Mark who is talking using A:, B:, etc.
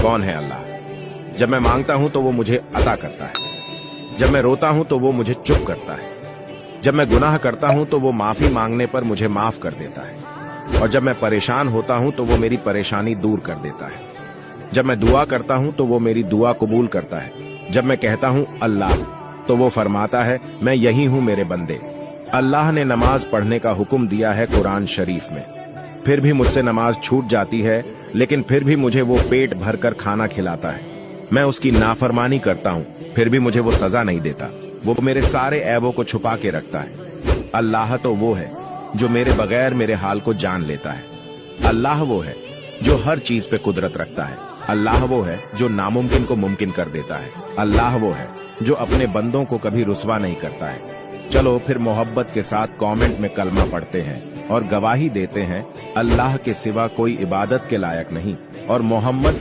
A: कौन है अल्लाह। जब मैं मांगता हूं तो वो मुझे अता करता है। जब मैं रोता हूं तो वो मुझे चुप करता है। जब मैं गुनाह करता हूं तो वो माफी मांगने पर मुझे माफ कर देता है। और जब मैं परेशान होता हूं तो वो मेरी परेशानी दूर कर देता है। जब मैं दुआ करता हूं तो वो मेरी दुआ कबूल करता है। जब मैं कहता हूं अल्लाह तो वो फरमाता है मैं यही हूं मेरे बंदे। अल्लाह ने नमाज पढ़ने का हुक्म दिया है कुरान शरीफ में। फिर भी मुझसे नमाज छूट जाती है, लेकिन फिर भी मुझे वो पेट भरकर खाना खिलाता है। मैं उसकी नाफरमानी करता हूं, फिर भी मुझे वो सजा नहीं देता। वो मेरे सारे ऐबों को छुपा के रखता है। अल्लाह तो वो है जो मेरे बगैर मेरे हाल को जान लेता है। अल्लाह वो है जो हर चीज पे कुदरत रखता है। अल्लाह वो है जो नामुमकिन को मुमकिन कर देता है। अल्लाह वो है जो अपने बंदों को कभी रुस्वा नहीं करता है। चलो फिर मोहब्बत के साथ कमेंट में कलमा पढ़ते हैं और गवाही देते हैं अल्लाह के सिवा कोई इबादत के लायक नहीं और मोहम्मद